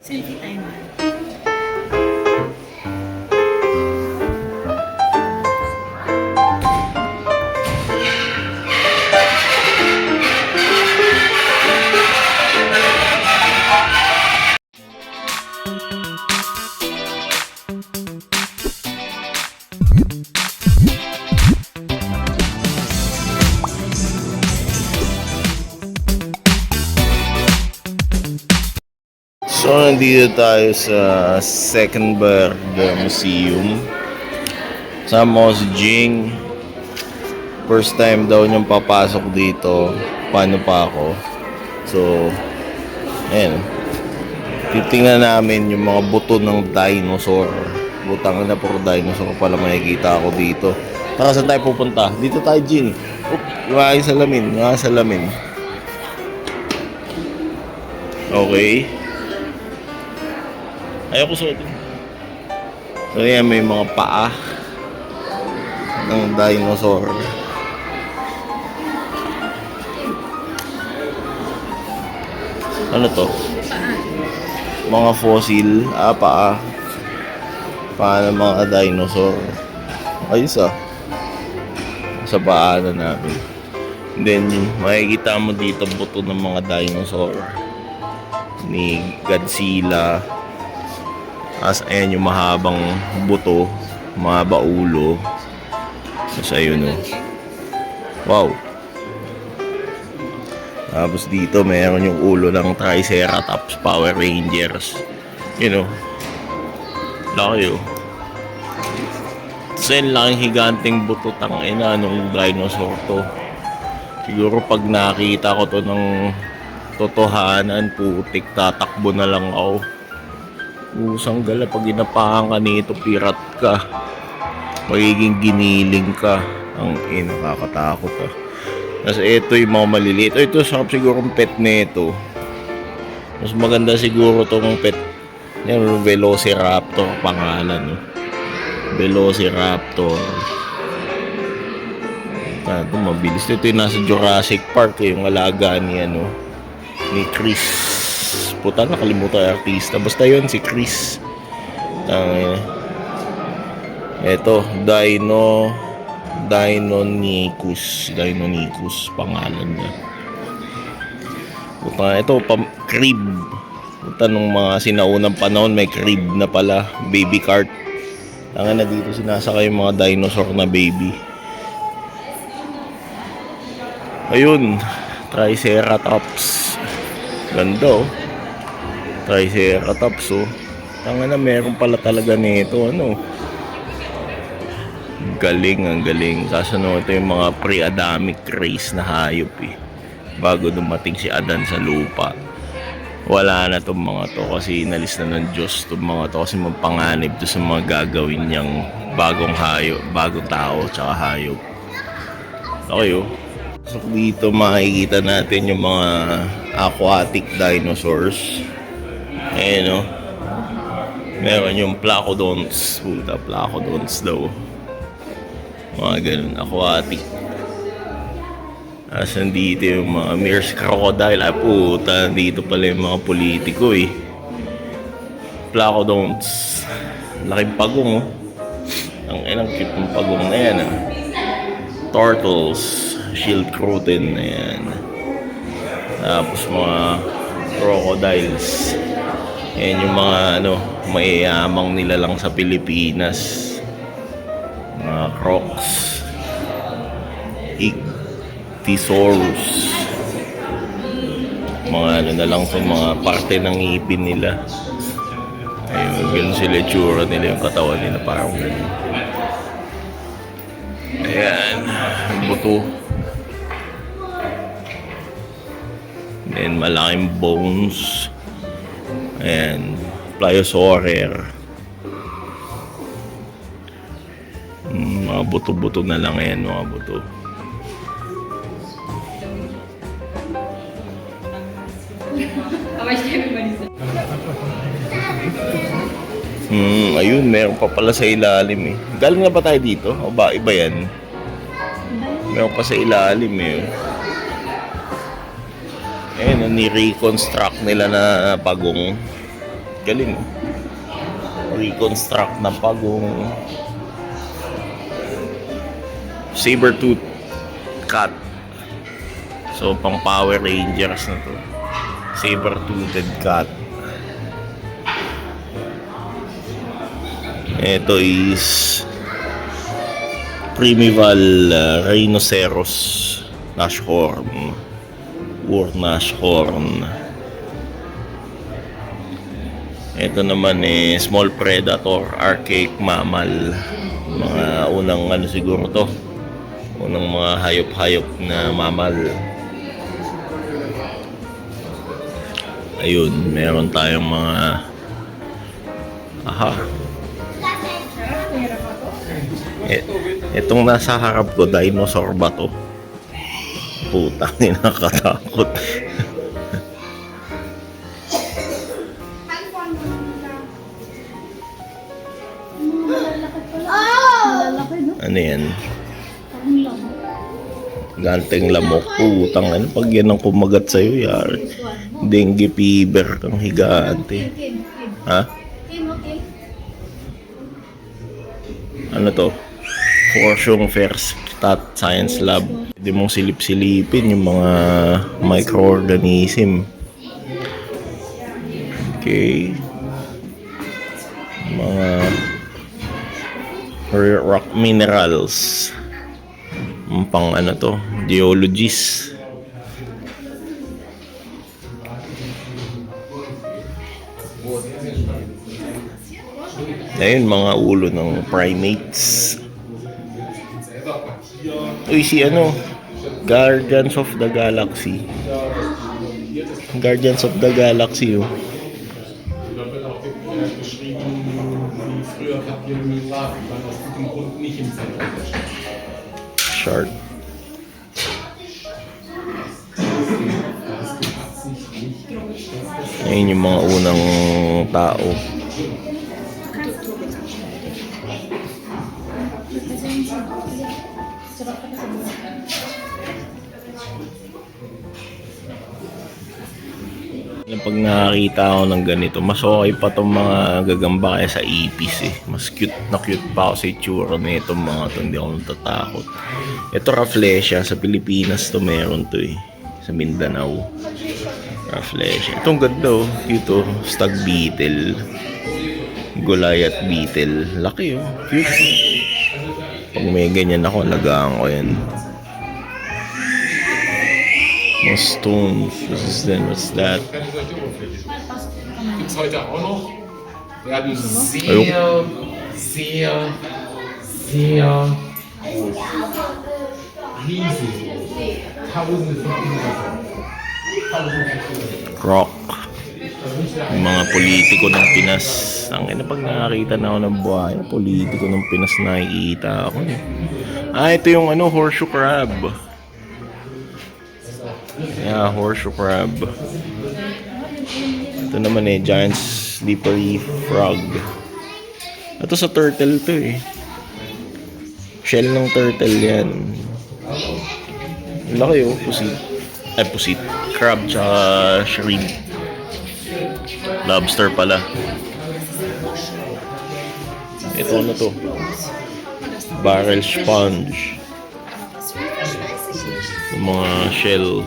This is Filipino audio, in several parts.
Selfie tayo man. So, nandito tayo sa Seckenberg Museum. Sama ko si Jing. First time daw niyang papasok dito. Paano pa ako? So, ayan. Titingnan namin yung mga buto ng dinosaur. Butang na puro dinosaur pala makikita ako dito. Tara, saan tayo pupunta? Dito tayo, Jing. Yung aking salamin. Yung aking salamin. Okay. Ayoko suotin. So yan, may mga paa ng dinosaur. Ano to? Mga fossil. Paa. Paa ng mga dinosaur. Ayos sa paa na namin. Then, makikita mo dito buto ng mga dinosaur. Ni Godzilla. As ayan yung mahabang buto, mahaba ulo. Tapos ayun o. Wow. Tapos dito meron yung ulo ng Triceratops Power Rangers. You know. Laki o. Tapos yan lang higanting buto tangina nung dinosaur to. Siguro pag nakita ko to ng totohanan, putik, tatakbo na lang ako. Usang gala, pag inapahan ka nito, pirat ka. Magiging giniling ka. Ang nakakatakot Tapos ito yung mga maliliit. Ito sarap siguro ang pet nito. Mas maganda siguro tong pet. Yan, Velociraptor pangalan. Velociraptor. Ito mabilis. Ito yung nasa Jurassic Park. Yung alaga ni ni Chris. Puta, nakalimutan yung artista. Basta yun, si Chris. Eto, Deinonychus pangalan niya. Puta, ito, crib. Puta, nung mga sinaunang panahon, may crib na pala. Baby cart. Na dito sinasakay yung mga dinosaur na baby. Ayun, Triceratops. Ganda Triceratops meron pala talaga nito ang galing. Kaso ito yung mga pre-Adamic race na hayop bago dumating si Adan sa lupa. Wala na tong mga to kasi inalis na ng Diyos tong mga to kasi magpanganib to sa mga gagawin niyang bagong hayop, bagong tao tsaka hayop. Okay So dito makikita natin yung mga aquatic dinosaurs. Ayan meron yung Placodonts. Puta, Placodonts daw. Mga ganun, aquatic. Asan dito yung mga Mears crocodile. Puta, dito pala yung mga politiko Placodonts. Laking pagong Ang cute ng pagong na yan Turtles. Schildkröten na yan. Tapos mga crocodiles. Yan yung mga mayayamang nila lang sa Pilipinas. Mga crocs. Ichthyosaurus. Mga na lang sa mga parte ng ngipin nila. Ayun, ganun sila tsura nila, yung katawan nila parang ganun. Ayan, buto. Then malaking bones. Ayan, Pliosaurus. Mga buto-buto na lang yan, mga buto. Ayun, meron pa pala sa ilalim Galing na ba tayo dito? O ba, iba yan? Meron pa sa ilalim Ayan, ni-reconstruct nila na pagong. Galing. Reconstruct na pagong. Saber-tooth cat. So, pang Power Rangers na to. Saber-toothed cat. Ito is Primeval Rhinoceros Nashorn. Nashorn. Ito naman Small Predator Archaic Mammal. Mga unang siguro to. Unang mga hayop-hayop na mammal. Ayun, meron tayong mga itong nasa harap ko, dinosaur ba to? Putang, nakakatakot. Ano yan? Ganteng lamok. Putang, ano pag yan ang kumagat sa'yo, yar? Dengue fever kang higante. Ha? Ano to? Forsyong First Stat Science Lab. Hindi mong silip-silipin yung mga microorganism. Okay. Mga rock minerals. Pang ano to? Geologist. Ayun, mga ulo ng primates. Uy, si Guardians of the Galaxy. Guardians of the Galaxy, oh. Shark. Ayun yung mga unang tao. Pag nakakita ako ng ganito, mas okay pa itong mga gagamba kaya sa ipis Mas cute pa ako sa itsura na itong mga ito. Hindi ako natatakot. Ito Rafflesia. Sa Pilipinas to meron to sa Mindanao. Rafflesia. Itong ganda cute Stag beetle. Goliath beetle. Laki cute. Pag may ganyan ako, alagaan ko yan. More stones. What's that? Gibt's heute auch noch. Werden sehr riesig. Tausende von Kilometern. Croc. Yung mga politiko ng Pinas. Ang pag nakakita na ako ng buhay, politiko ng Pinas nakikita ako ito yung horseshoe crab. Yeah, horseshoe crab. Ito naman giant slippery frog. Ito sa turtle to Shell ng turtle yan. Laki pusit. Pusit. Crab tsaka shrimp. Lobster pala. Ito to? Barrel sponge. Yung mga shell.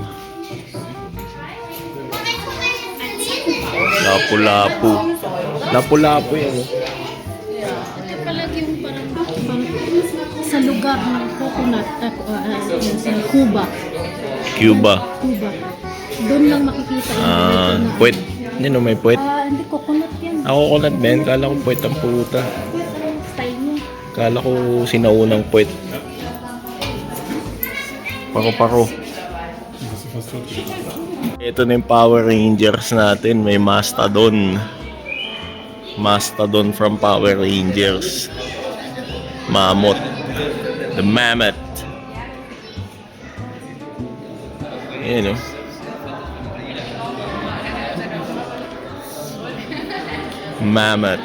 Lapu-lapu yan Ito palagi yung parang sa lugar ng coconut sa Cuba. Doon lang makikita yung Puwet. May puwet. hindi coconut yan. Coconut din. Kala ko puwet ang puta. Style niya. Kala ko sinaunang puwet. Paro-paro. Ito na yung Power Rangers natin. May Mastodon. Mastodon from Power Rangers. Mammoth. The Mammoth. Ayan Mammoth.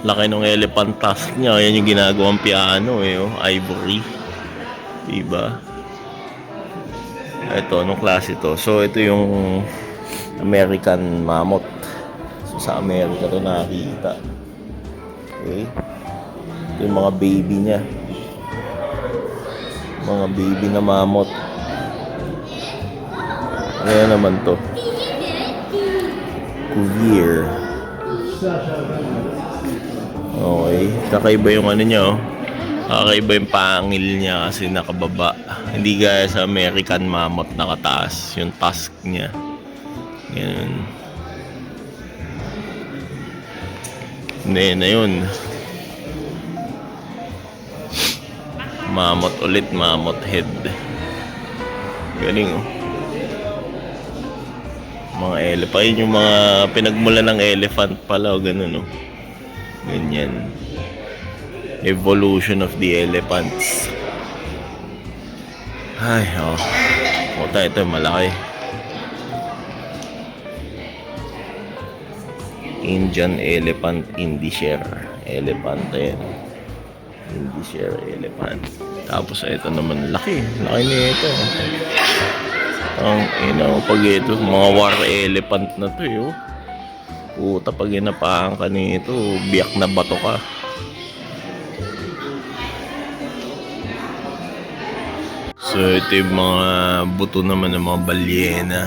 Laki ng elephant tusk niya. Yan yung ginagawang piano ivory. Diba? Ito, anong klase to? So, ito yung American Mammoth. Sa Amerika to nakita. Okay. Ito yung mga baby niya. Mga baby na mammoth. Ayan naman to. Cuvier. Okay. Kakaiba yung ano niya, oh. Kakaiba yung pangil niya kasi nakababa. Hindi gaya sa American mammoth nakataas. Yung tusk niya. Yan. Hindi na yun. Mammoth ulit, mammoth head. Galing, oh. Mga elephant. Ayun yung mga pinagmula ng elephant pala, o ganun, oh. Ganyan. Evolution of the elephants. Ay, oh. Puta, ito malaki. Indian elephant, Indishare elephant. Ayan. Indishare elephant. Tapos ito naman, laki. Laki niya ito. Ang pag ito, mga war elephant na to, eh. Puta, pag inapahan ka nito, biyak na bato ka. So ito yung mga buto naman ng mga balyena.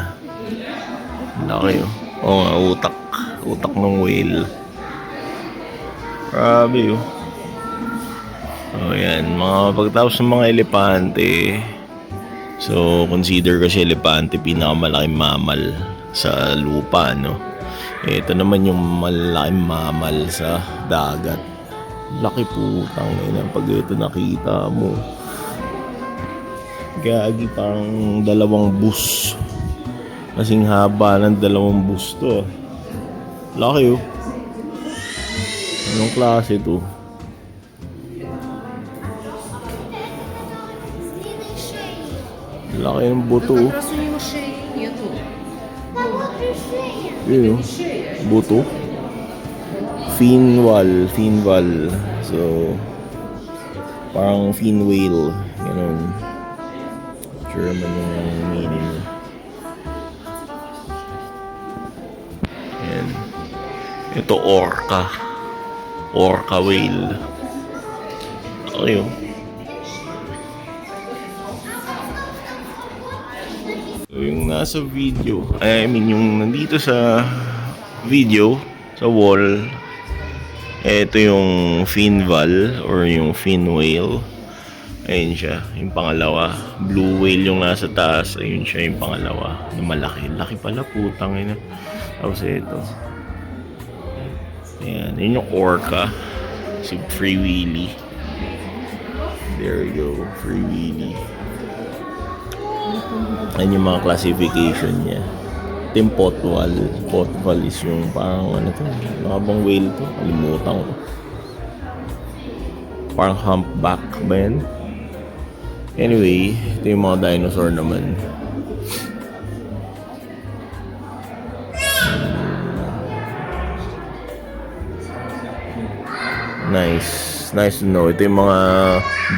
Laki, oh. Oo nga, utak. Utak ng whale. Grabe, oh. Oh, yan. Mga pagtapos ng mga elepante. So, consider kasi elepante pinakamalaking mammal sa lupa, no? Ito naman yung malaking mammal sa dagat. Laki putang ina. Pag ito nakita mo, gagi parang dalawang bus. Kasing haba ng dalawang bus to. Laki, oh. Anong klase to? Laki ng buto, oh. Yun, oh. Buto. Finwal. So, parang fin whale. Ganun. Sure man yung meaning. Ayan. Ito orca. Orca whale. Okay, oh. So, yung nasa video, I mean yung nandito sa video, sa wall, ito yung finval or yung fin whale. Ayun siya, yung pangalawa. Blue whale yung nasa taas. Ayun siya yung pangalawa. Yung malaki. Laki pala, putang ina. Tapos ito. Ayan, yun yung orca. Si Free Willy. There you go, Free Willy. Ayan yung mga classification niya. Ito yung potwal. Potwal is yung parang ano to. Nakabang whale to. Kalimutan ko. Parang humpback ba yan? Anyway, ito yung mga dinosaur naman. Nice to know. Ito yung mga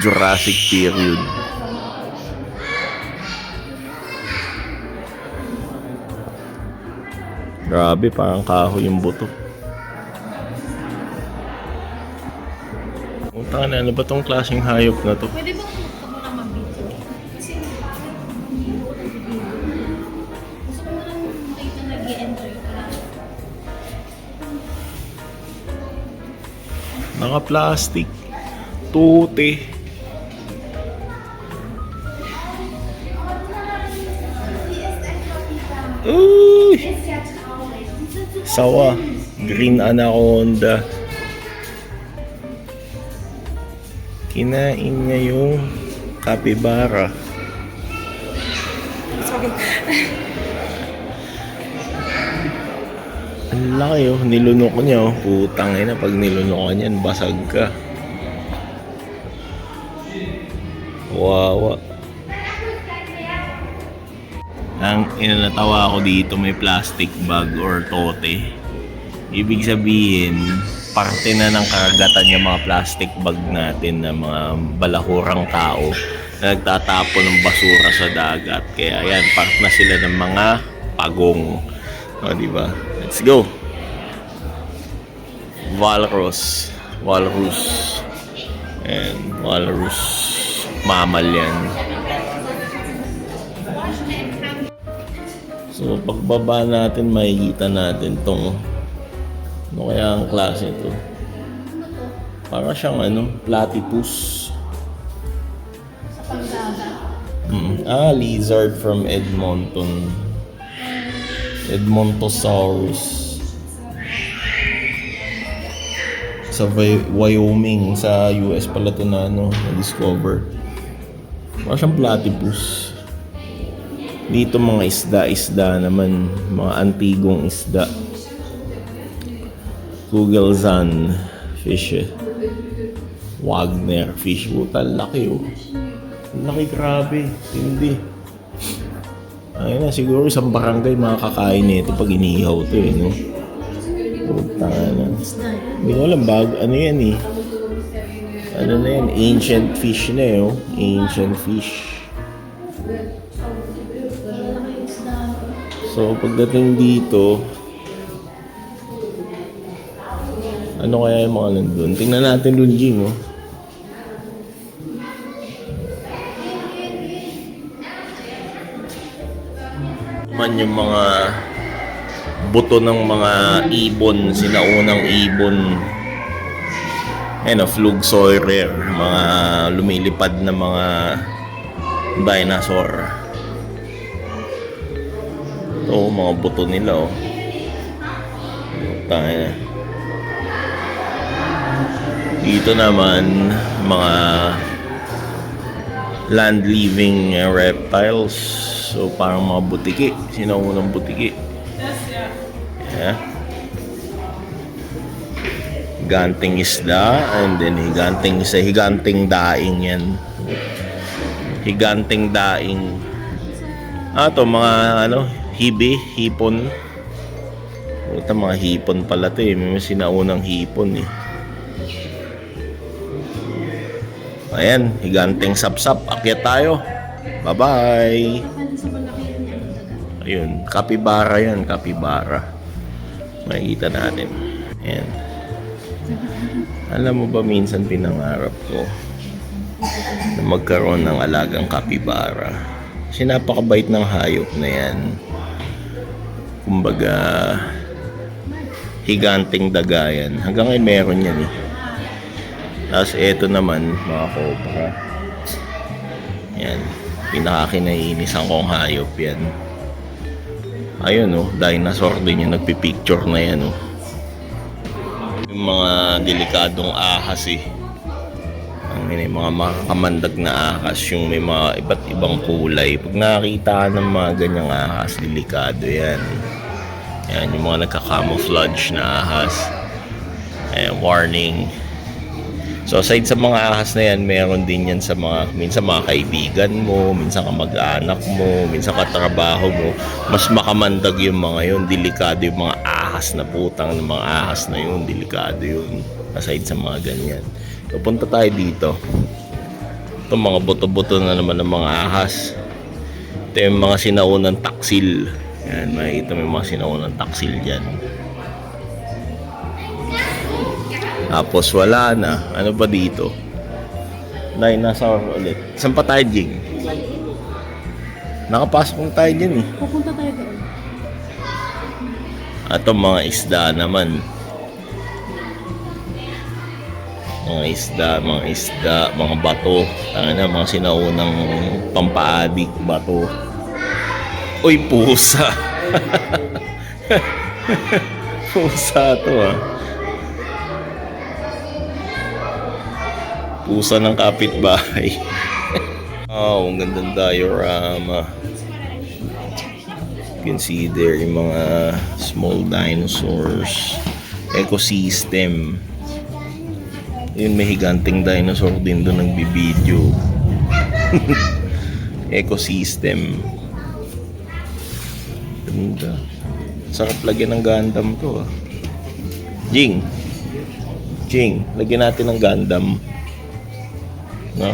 Jurassic period. Grabe, parang kahoy yung buto. Punta na, ano ba tong klaseng hayop na to? Pwede bang ka muna mag-video? Kasi gusto ko lang makita nag-i-enjoy ka. Naka-plastic. Tute. Uy! Sawa. Green anaconda. Kinain niya yung capybara. Ang laki, oh. Nilunok niya, oh. Putang ina, pag nilunok niyan, basag ka. Wawa. Ang inanatawa ako dito, may plastic bag or tote. Ibig sabihin, parte na ng karagatan yung mga plastic bag natin na mga balahurang tao na nagtatapon ng basura sa dagat. Kaya yan, part na sila ng mga pagong. O, diba? Let's go! Walrus. Walrus. And walrus. Mammal yan. So, pagbaba natin, makikita natin tong ano kaya ang klase ito? Para siyang platypus. Sa pangdagat. Lizard from Edmonton. Edmontosaurus. Sa Wyoming, sa US pala ito na-discover. Para siyang platypus. Dito mga isda-isda naman, mga antigong isda. Kugelzan fish. Wagner fish. Buta, laki Laki, grabe. Hindi. Ayun na, siguro isang barangay makakakain nito pag inihaw to no? Puta na. Hindi ko alam, ano yan Ano na yan? Ancient fish na Ancient fish. So, pagdating dito, ano kaya yung mga nandun? Tingnan natin dun, Jing, Man yung mga buto ng mga ibon, sinaunang ibon. Flugsaurier, mga lumilipad na mga dinosaur. Ito, mga buto nila, Tangina. Dito naman, mga land-living reptiles. So, parang mga butiki. Sinaunang butiki. Yeah. Higanting isda. And then, higanting daing yan. Higanting daing. Ito, mga, hipon. Ito, mga hipon pala ito, May sinaunang hipon, Ayan, higanting sapsap. Akyat tayo. Bye-bye. Ayun, kapibara yan, kapibara. Makikita natin. Ayan. Alam mo ba, minsan pinangarap ko na magkaroon ng alagang kapibara. Kasi napakabait ng hayop na yan. Kumbaga, higanting daga yan. Hanggang ngayon meron yan Tapos eto naman, mga cobra. Yan. Pinakakinaiinisan kong hayop yan. Ayun dinosaur din yung nagpipicture na yan Yung mga delikadong ahas mga makamandag na ahas, yung may mga iba't ibang kulay. Pag nakakita ng mga ganyang ahas, delikado yan. Yan, yung mga nagka-camouflage na ahas. Ayan, warning. So aside sa mga ahas na yan, meron din yan sa minsan mga kaibigan mo, minsan kamag-anak mo, minsan katrabaho mo. Mas makamandag yung mga yun, delikado yung mga ahas na putang ng mga ahas na yun, delikado yun. Aside sa mga ganyan. So punta tayo dito. Ito mga buto-buto na naman ng mga ahas. Ito yung mga sinaunang taksil. Yan, makikita mo yung mga sinaunang taksil dyan. Tapos wala na. Ano ba dito? Dinosaur ulit. Saan pa tayo, Jing? Nakapasok na tayo dyan Pupunta tayo doon. At mga isda naman. Mga bato. Mga sinaunang pampaadik bato. Uy, pusa. Pusa to Pusa ng kapitbahay. Ang gandang diorama. You can see there yung mga small dinosaurs. Ecosystem. Yun, may higanting dinosaur din doon nagbibideo. Ecosystem. Ganda. Sarap lagyan ng Gundam to Jing, lagyan natin ng Gundam. No?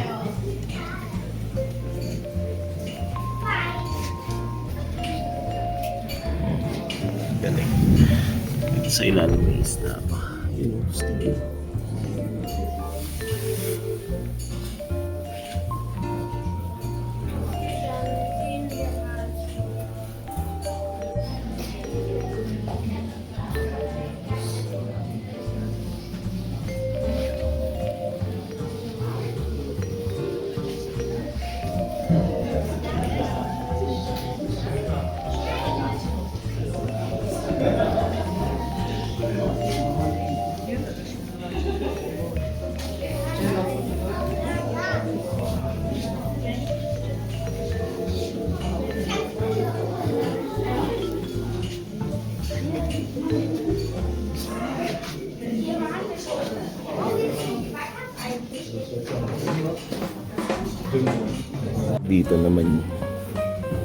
Galing. Dito sa ilalim ng isda pa. Yun, still.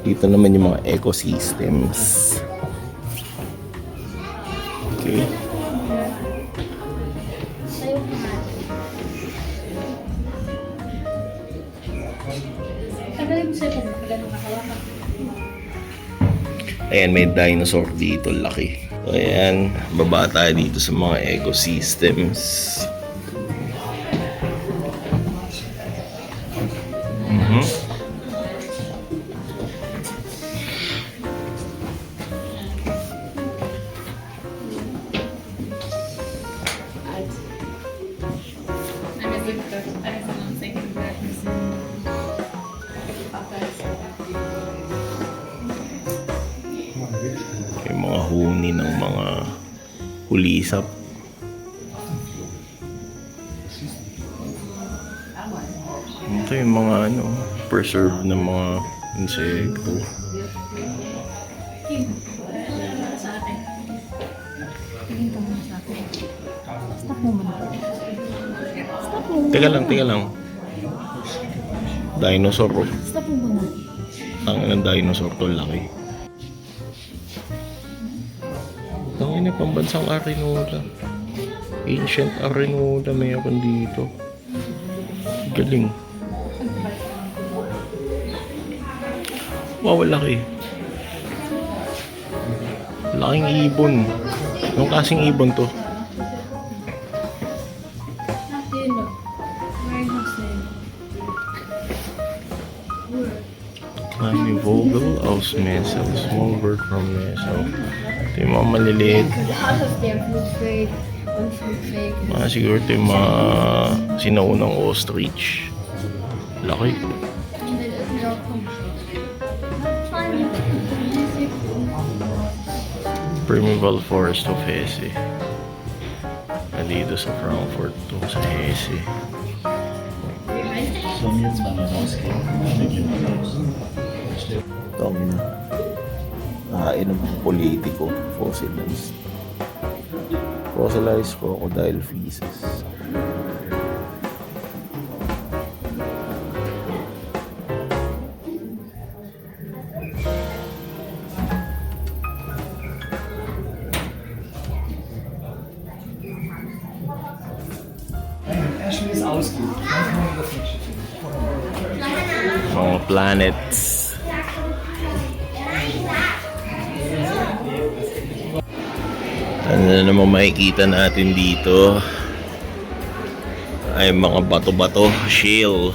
Dito naman yung mga ecosystems. Okay. Tayo pa nga. Tagalin mo sa'yo kung ganun makawakan. Ayan, may dinosaur dito, laki. So, ayan, baba tayo dito sa mga ecosystems. Yung mga huni ng mga hulisap. Ito yung mga preserve ng mga insekto. Sa akin. Tingin ka muna sa akin. Stop mo muna. Stop mo muna. Teka lang. Dinosaur. Stop mo muna. Tangin ng dinosaur to, laki. Tangin na pambansang Arenola. Ancient Arenola mayroon dito. Galing. Wow, laki. Laking ibon. Anong kasing ibon to? Tiny vogel, ausmeso, small bird from meso. Ito yung mga maliliit. Mga siguro ito yung mga sinaunang ostrich. Laki. Primeval Forest of Hesse. Dito sa Frankfurt to sa Hesse. Sollen jetzt mal rausgehen? Itong ng politiko, fossilized crocodile feces. Erst wenn es ausgeht, dann kann man das nicht schicken. Mga planets. Ano na naman makikita natin dito ay mga bato-bato, shale.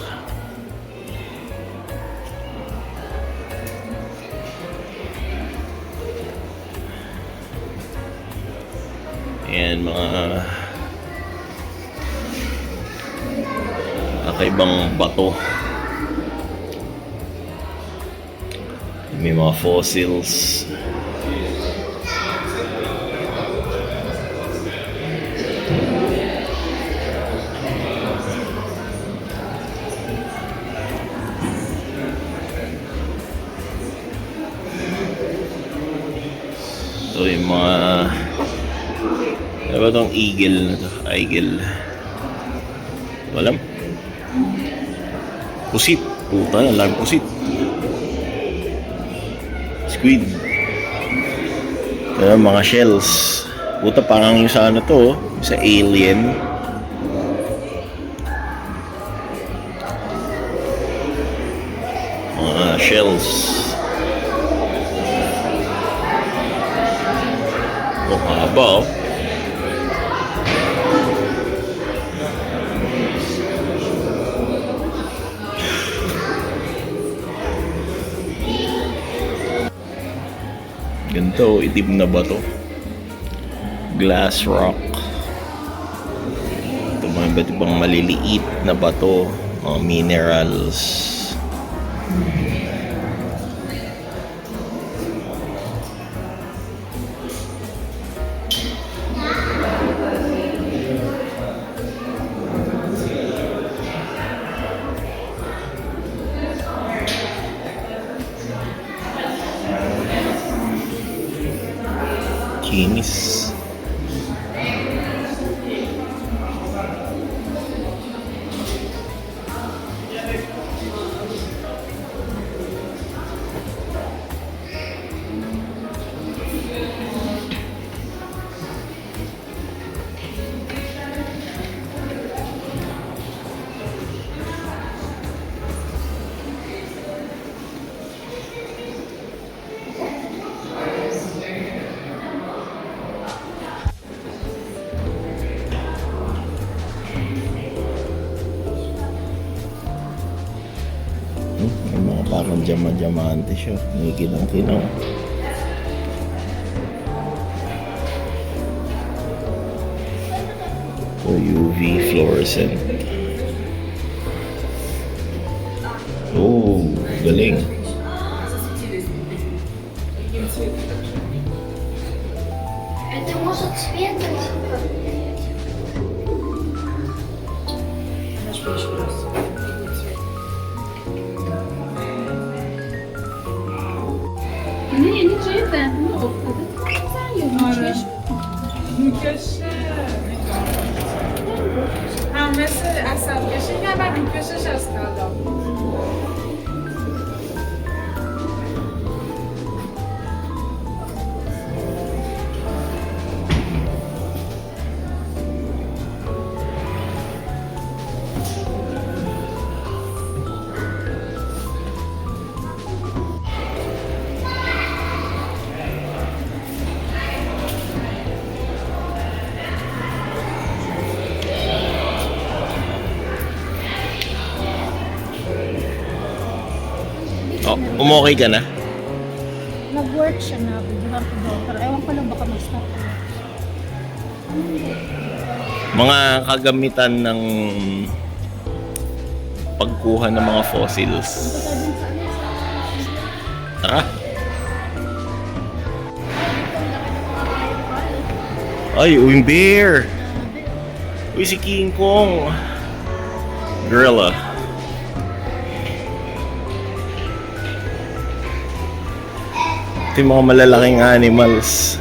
Ayan, mga kakaibang bato. May mga fossils. Ito yung mga ano ba itong eagle na to? Eagle. Walam. Pusit. Puta na lang pusit. Squid. Ito mga shells. Puta parang yung sa ano to, sa Alien. Mga shells. Haba oh. Ganito, itim na ba to? Glass rock. Ito mga iba't ibang maliliit na bato, mga minerals. Kinis. May mga parang diamante siya. May kinang-kinang. O UV fluorescent. Oh, galing. Это может цветом Не чуєте? Ну, це همه عصب کشیدن و روکشش از طلا Oh, umokay ka na? nag-work siya na. Videohan ko doon. Pero ewan ko lang baka mag-stop. Mga kagamitan ng pagkuha ng mga fossils. Tara. Ay, yung bear. Uy, si King Kong. Gorilla. Ito yung mga malalaking animals.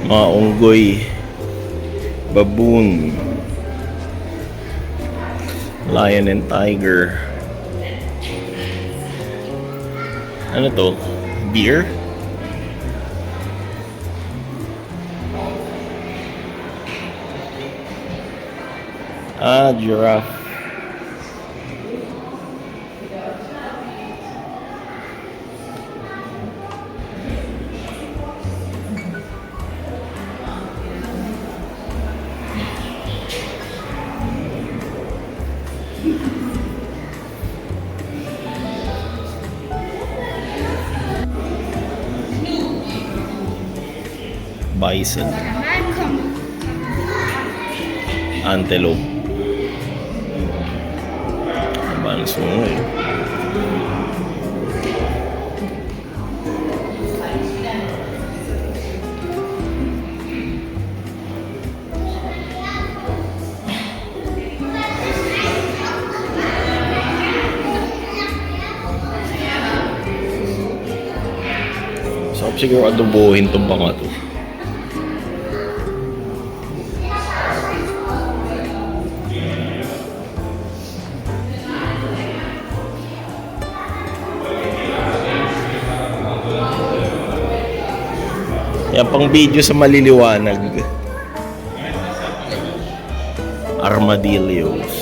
Mga unggoy. Baboon. Lion and tiger. Ano to? Deer? Ah, giraffe. Bison. Antelope. Ang sungay. Sarap siguro adobohin itong banga to. Yan pang video sa maliliwanag. Armadillos.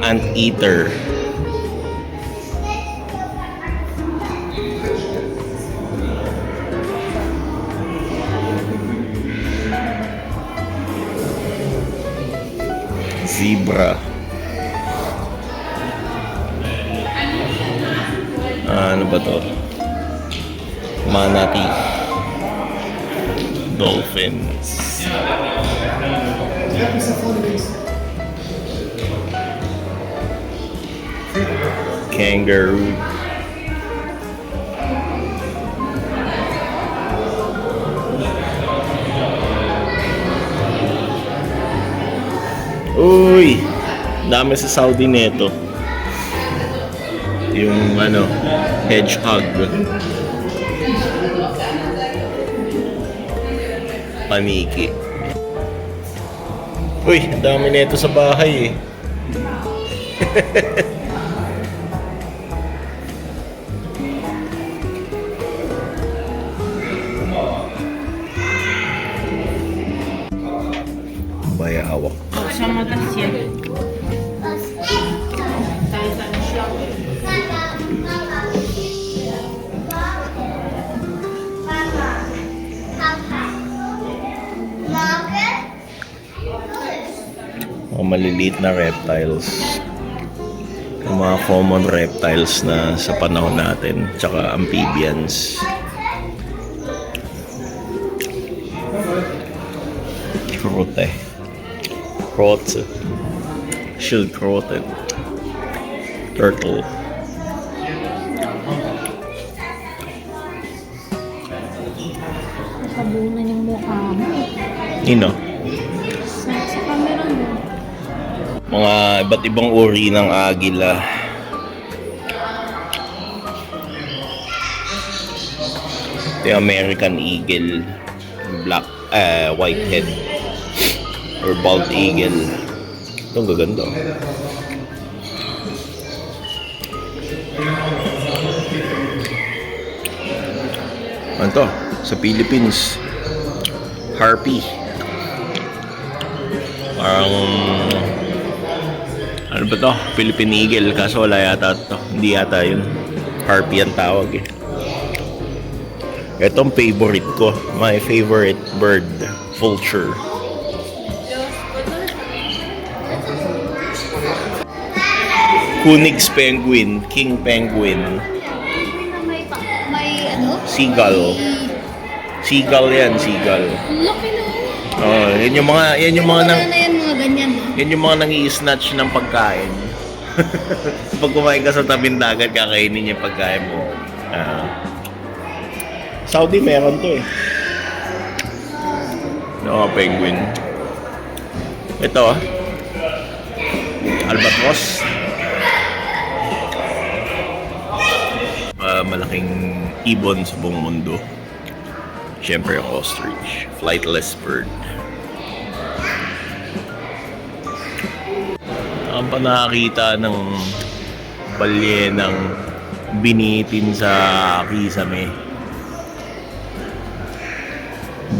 Anteater. Zebra. Ano ba to? Manatee. Dolphins. Kangaroo. Uy! Dami sa Saudi neto. Yung ano, hedgehog. Paniki. Uy, dami neto sa bahay eh. Bayawak. Sama tayo siya. Mga maliliit na reptiles. Yung mga common reptiles na sa panahon natin. Tsaka amphibians. Krote. Krote. Schildkröte. Turtle. Nakabunan yung mukha mo. Ino. Sa camera mo. Mga iba't ibang uri ng agila. Ito yung American Eagle. Whitehead. Or bald eagle. Ito ang gaganda. Ano to? Sa Philippines. Harpy. Parang ano ba to? Philippine Eagle. Kaso wala yata to. Hindi yata yun. Harpy ang tawag eh. Ito ang favorite ko. My favorite bird. Vulture. Kunig's penguin. King penguin. May ano? Seagull. Seagull yan. Seagull. Laki na. Oh, yan yung mga nang Ano na yan mga ganyan. yan yung mga nangi-snatch ng pagkain. Pag kumain ka sa tabing dagat, kakainin yung pagkain mo. Saudi meron to eh. No, penguin. Ito albatros. Malaking ibon sa buong mundo. Siyempre ostrich. Flightless bird. Ang panakita ng balyenang binitin sa kisame.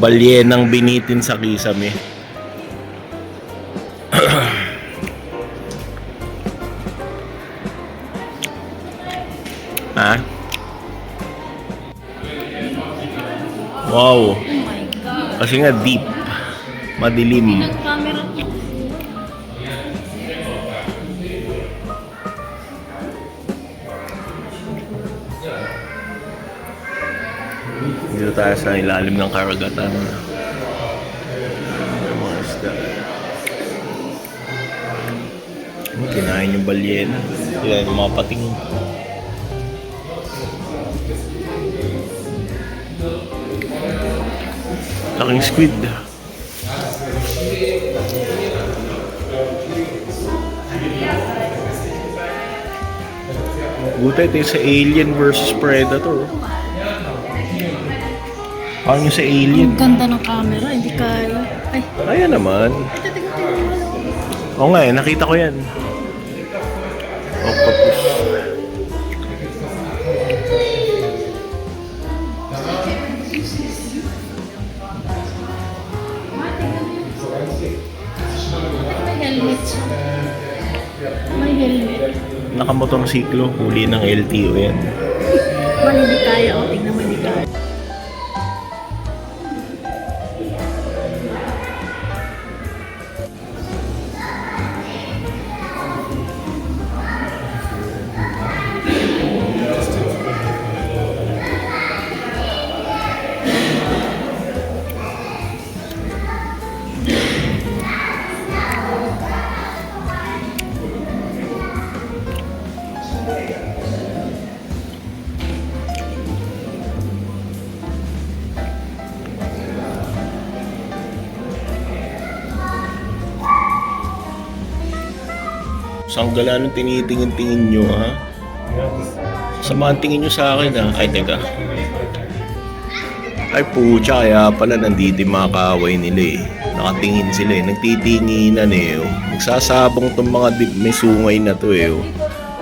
Balyenang binitin sa kisame. Ha? Wow. Oh my God. Kasi nga deep. Madilim. Ang camera ko. Dito tayo sa ilalim ng karagatan. Yung mga isda. Kinain yung balyena. Kinain yung mga pating. Laking squid. Buta ito yung sa Alien versus Predator. Parang yung sa Alien. Ang ganda ng camera. Hindi kaya. Ay. Ayan naman. Oo nga eh, nakita ko yan. Octopus. May helmet siya. May helmet. Nakamotorsiklo, huli ng LTO yan. Man, hindi kaya. O, tingnan mo, hindi kaya. Saan gala nung tinitingin-tingin nyo, ha? Samahan tingin nyo sa akin, ha? Ay, teka. Ay, pucha, kaya pala nandito yung mga kaaway nila, eh. Nakatingin sila, eh. Nagtitinginan, eh. Oh. Nagsasabong tong mga may sungay na to, eh. Oh.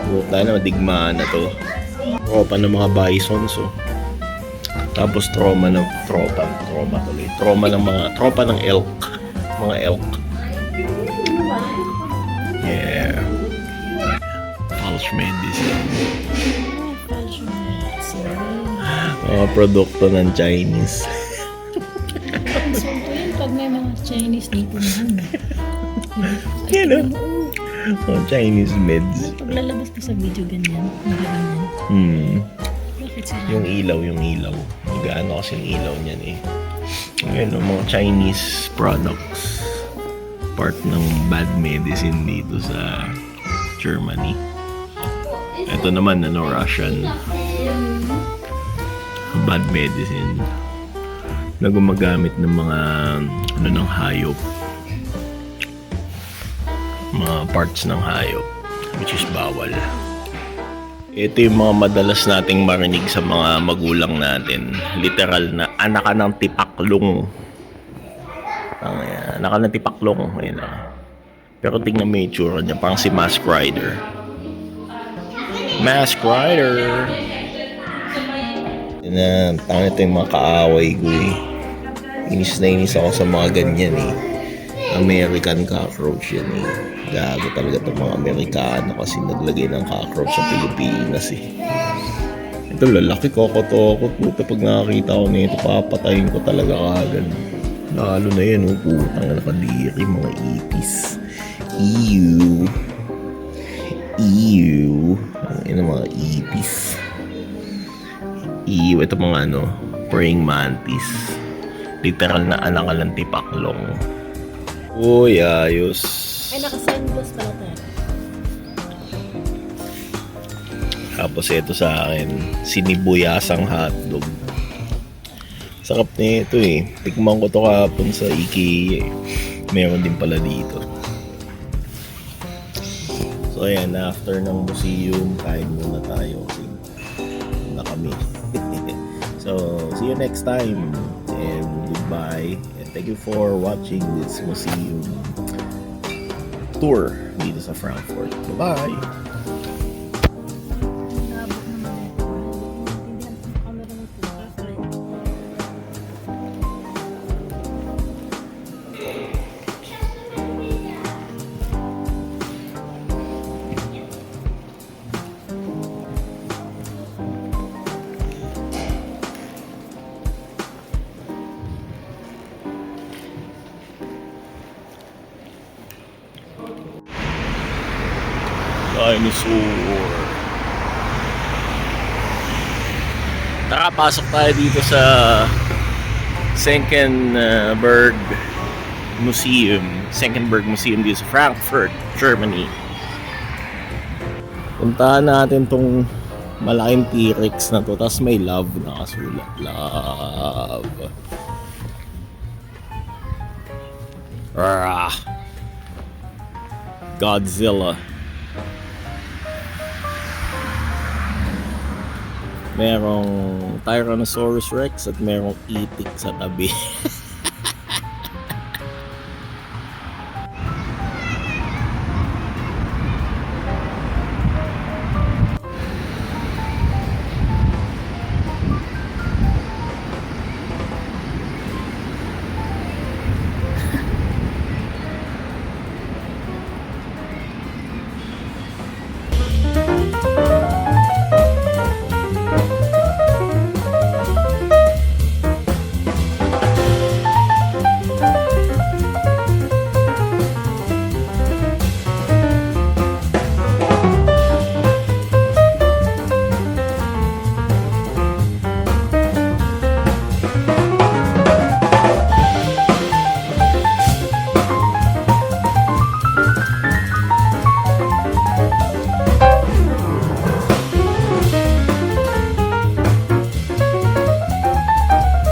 Buta na, madigmaan na to. Tropa ng mga bisons, oh. Tapos tropa tuloy. Tropa ng elk. Mga elk. Yeah. False medicine. Mga produkto ng Chinese. So, yun, pag may mga Chinese dito naman. Yan, oh. Chinese meds. Paglalabas ko sa video ganyan, ganyan. Bakit sila? Yung ilaw. Gaano kasi yung ilaw niyan, eh. Yan, mga Chinese products. Part ng bad medicine dito sa Germany. Ito naman, Russian bad medicine na gumagamit ng mga ng hayop, mga parts ng hayop, which is bawal. Ito yung mga madalas nating marinig sa mga magulang natin, literal na anak ka ng tipaklong. Anak ka ng tipaklong, ayun na. Pero tingnan mo yung itsura niya, parang si Mask Rider. Yan, tanga ito yung mga kaaway ko, eh. Inis na inis ako sa mga ganyan, eh. American cockroach yan, eh. Gago talaga itong mga Amerikano kasi naglagay ng cockroach sa Pilipinas, eh. Ito lalaki, kokot-okot. Puta, pag nakakita ko nito, papatayin ko talaga kagad. Lalo na yan, oh. Putang nakadiri, mga ipis. Ew. Ano mga ipis. Ito mga praying mantis. Literal na anak ka ng tipaklong. Uy, ayos. Ay, naka-sunglass pala tayo. Tapos ito sa akin, sinibuyasang hotdog. Sarap na ito, eh. Tikman ko to kahapon sa IKEA, eh. Meron din pala dito. So ayan, after ng museum, kain muna tayo kasi na kami. So, see you next time and goodbye and thank you for watching this museum tour dito sa Frankfurt. Bye-bye! Dinosaur. Tara, pasok tayo dito sa Senckenberg Museum dito sa Frankfurt, Germany. Puntahan natin tong malaking T-Rex na to, tapos may love nakasulat. Love. Godzilla. Merong Tyrannosaurus Rex at merong itik sa tabi.